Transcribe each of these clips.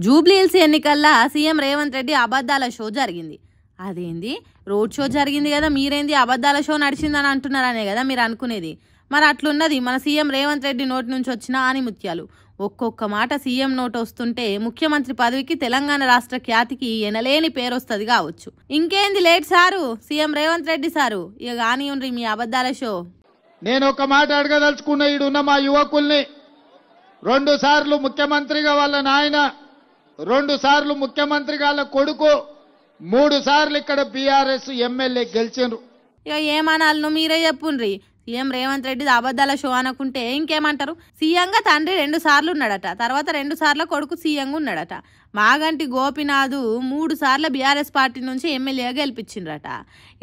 Jubilee hills ఎన్నికల్లో CM Revanth Reddy అబద్ధాల show జరిగింది. అదేంది రోడ్ షో జరిగింది కదా, మీరేంది అబద్ధాల షో నడిచిందని అంటున్నారనే కదా మీరు అనుకునేది. మరి అట్లున్నది మన సీఎం రేవంత్ రెడ్డి నోటి నుంచి వచ్చిన ఆనిముత్యాలు. ఒక్కొక్క మాట సీఎం నోట్ వస్తుంటే ముఖ్యమంత్రి పదవికి తెలంగాణ రాష్ట్ర ఖ్యాతికి ఎనలేని పేరు వస్తుంది కావచ్చు. ఇంకేంది late sir, CM Revanth Reddy sir, ఇక కానివ్వండి మీ అబద్ధాల షో. నేను ఒక మాట అడగదలుచుకున్న, ఈడున్న మా యువకుల్ని, 2 సార్లు ముఖ్యమంత్రిగా వాళ్ళ నాయన, 2 సార్లు ముఖ్యమంత్రిగా వాళ్ళ కొడుకు, 3 సార్లు ఇక్కడ బీఆర్ఎస్ ఎమ్మెల్యే గెలిచిండ్రు. ఇక ఏమనాలను మీరే చెప్పుండ్రి. సీఎం రేవంత్ రెడ్డి అబద్ధాల షో అనుకుంటే ఇంకేమంటారు. సీఎంగా తండ్రి 2 సార్లు ఉన్నాడట, తర్వాత 2 సార్లు కొడుకు సీఎంగా ఉన్నాడట. మాగంటి గోపినాథ్ 3 సార్లు బీఆర్ఎస్ పార్టీ నుంచి ఎమ్మెల్యేగా గెలిపించిండ్రట.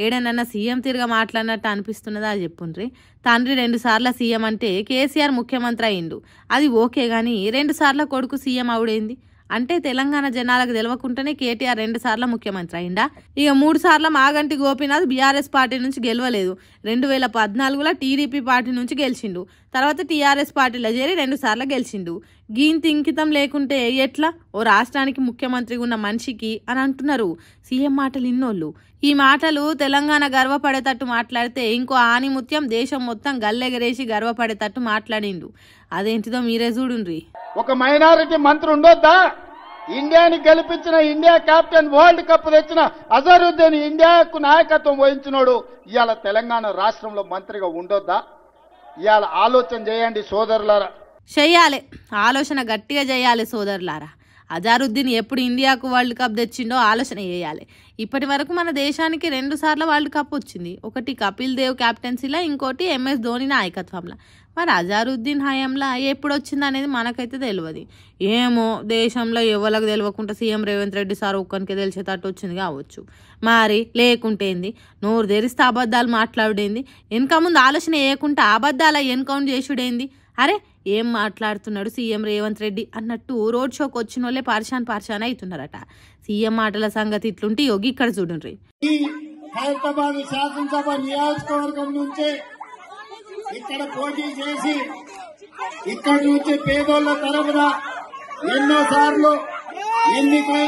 ఏడనన్నా సీఎం తిరిగా మాట్లాడినట్టు అనిపిస్తున్నదా చెప్పుండ్రి. తండ్రి 2 సార్లు సీఎం అంటే కేసీఆర్ ముఖ్యమంత్రి అయిండు, అది ఓకే గాని 2 సార్లు కొడుకు సీఎం అవుడేంది అంటే తెలంగాణ జనాలకు తెలవకుండానే కేటీఆర్ 2 సార్లు ముఖ్యమంత్రి అయిందా. ఇక 3 సార్లు మాగంటి గోపినాథ్ బీఆర్ఎస్ పార్టీ నుంచి గెలవలేదు. 2014లో టీడీపీ పార్టీ నుంచి గెలిచిండు, తర్వాత టీఆర్ఎస్ పార్టీలో చేరి 2 సార్లు గెలిచిండు. గీంత ఇంకితం లేకుంటే ఎట్లా ఓ రాష్ట్రానికి ముఖ్యమంత్రిగా ఉన్న మనిషికి అని అంటున్నారు సీఎం మాటలు ఇన్నోళ్ళు. ఈ మాటలు తెలంగాణ గర్వపడేటట్టు మాట్లాడితే ఇంకో ఆనిముత్యం దేశం మొత్తం గల్లెగరేసి గర్వపడేటట్టు మాట్లాడిండు. అదేంటిదో మీరే చూడుండ్రి. ఒక మైనారిటీ మంత్రి ఉండొద్దా? ఇండియాని గెలిపించిన, ఇండియా కెప్టెన్, వరల్డ్ కప్ తెచ్చిన అజరుద్దీన్ ఇండియాకు నాయకత్వం వహించినోడు ఇవాళ తెలంగాణ రాష్ట్రంలో మంత్రిగా ఉండొద్దా? ఇవాళ ఆలోచన చేయండి సోదరులారా. చెయ్యాలి, ఆలోచన గట్టిగా చేయాలి సోదరులారా. అజరుద్దీన్ ఎప్పుడు ఇండియాకు వరల్డ్ కప్ తెచ్చిండో ఆలోచన చేయాలి. ఇప్పటి వరకు మన దేశానికి 2 సార్లు వరల్డ్ కప్ వచ్చింది. ఒకటి కపిల్ దేవ్ క్యాప్టెన్సీలో, ఇంకోటి MS ధోని నాయకత్వంలో. మరి అజరుద్దీన్ హయాంలో ఎప్పుడు వచ్చింది అనేది మనకైతే తెలియదు. ఏమో దేశంలో ఎవరికి తెలియకుండా సీఎం రేవంత్ రెడ్డి సార్ ఒక్కరికి తెలిసేటట్టు వచ్చింది కావచ్చు. మరి లేకుంటేంది, నోరు తెరిస్తే అబద్ధాలు మాట్లాడేంది, వెనక ముందు ఆలోచన వేయకుండా అబద్ధాల ఎన్కౌంట్ చేసుడేంది. అరే ఏం మాట్లాడుతున్నాడు సీఎం రేవంత్ రెడ్డి అన్నట్టు రోడ్ షోకి వచ్చిన వాళ్ళే పార్షాన్ అవుతున్నారట. సీఎం మాటల సంగతి ఇట్లుంటే యోగి ఇక్కడ చూడండి. హైదరాబాద్ శాసనసభ నియోజకవర్గం నుంచి ఇక్కడ పోటీ చేసి ఇక్కడ నుంచి పేదోళ్ల తరపున ఎన్నోసార్లు ఎన్నికై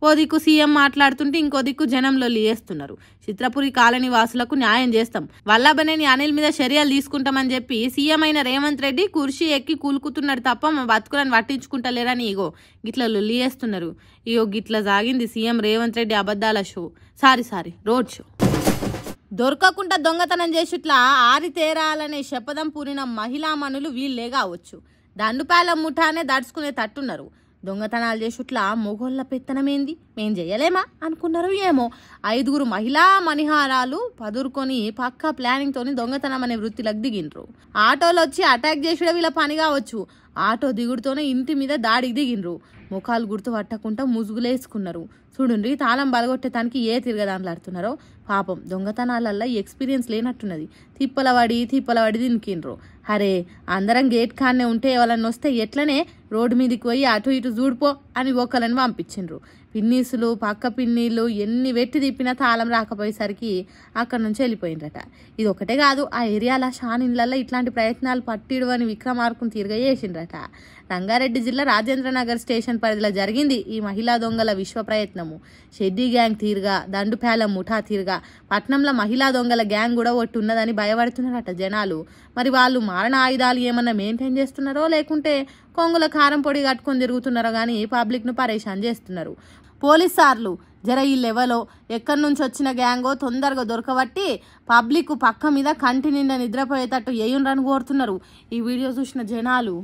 ఓ దిక్కు సీఎం మాట్లాడుతుంటే ఇంకో దిక్కు జనంలో లియేస్తున్నారు. చిత్రపురి కాలనీ వాసులకు న్యాయం చేస్తాం, వల్లభనేని అనిల్ మీద చర్యలు తీసుకుంటామని చెప్పి సీఎం అయిన రేవంత్ రెడ్డి కుర్చీ ఎక్కి కూలుకుతున్నాడు తప్ప మా బతుకులను పట్టించుకుంటలేరని ఇగో గిట్ల లియేస్తున్నారు. ఇగో గిట్ల సాగింది సీఎం రేవంత్ రెడ్డి అబద్ధాల షో, సారీ రోడ్ షో. దొరకకుండా దొంగతనం చేసిట్లా ఆరితేరాలనే శపథం పూరిన మహిళామణులు వీళ్ళే కావచ్చు. దండుపాలెం ముఠానే దడుచుకునే తట్టున్నారు. దొంగతనాలు చేసుట్లా మొగోళ్ళ పెత్తనమేంది, మేం చేయలేమా అనుకున్నారు. ఏమో 5 మహిళా మణిహారాలు పదురుకొని పక్కా ప్లానింగ్ తోని దొంగతనం అనే వృత్తిలోకి దిగిండ్రు. ఆటోలు వచ్చి అటాక్ చేసుడే వీళ్ళ పని కావచ్చు. ఆటో దిగుడుతోనే ఇంటి మీద దాడికి దిగిండ్రు. ముఖాలు గుర్తు పట్టకుండా ముసుగులేసుకున్నారు. చూడండి తాళం బలగొట్టేదానికి ఏ తిరగదాంట్లాడుతున్నారో. పాపం దొంగతనాలల్లో ఎక్స్పీరియన్స్ లేనట్టున్నది. తిప్పలవాడి దినికిండ్రు. అరే అందరం గేట్ కాన్నే ఉంటే ఎవరన్నా వస్తే ఎట్లనే రోడ్డు మీదకి పోయి అటు ఇటు చూడిపో అని ఒకళ్ళని పంపించిండ్రు. పిన్నీసులు పక్క పిన్నీళ్ళు ఎన్ని వెట్టి తిప్పినా తాళం రాకపోయేసరికి అక్కడ నుంచి వెళ్ళిపోయిండ్రట. ఇది ఒకటే కాదు, ఆ ఏరియాల షానిన్లలో ఇట్లాంటి ప్రయత్నాలు పట్టిడు అని విక్రమార్కుని తీరుగా చేసిండ్రట. రంగారెడ్డి జిల్లా రాజేంద్రనగర్ స్టేషన్ పరిధిలో జరిగింది ఈ మహిళా దొంగల విశ్వ ప్రయత్నము. షెడ్డీ గ్యాంగ్ తీరుగా, దండుపాలెం ముఠా తీరుగా పట్నంలో మహిళా దొంగల గ్యాంగ్ కూడా ఒకటి ఉన్నదని భయపడుతున్నారట జనాలు. మరి వాళ్ళు మారణ ఆయుధాలు ఏమన్నా మెయింటైన్ చేస్తున్నారో లేకుంటే కొంగుల కారం పొడి కట్టుకొని తిరుగుతున్నారో కానీ పబ్లిక్ను పరేషాన్ చేస్తున్నారు. పోలీస్ సార్లు జర ఈ లెవెలో ఎక్కడి నుంచి వచ్చిన గ్యాంగో తొందరగా దొరకబట్టి పబ్లిక్ పక్క మీద కంటి నిండా నిద్రపోయేటట్టు ఏయుండ్రని కోరుతున్నారు ఈ వీడియో చూసిన జనాలు.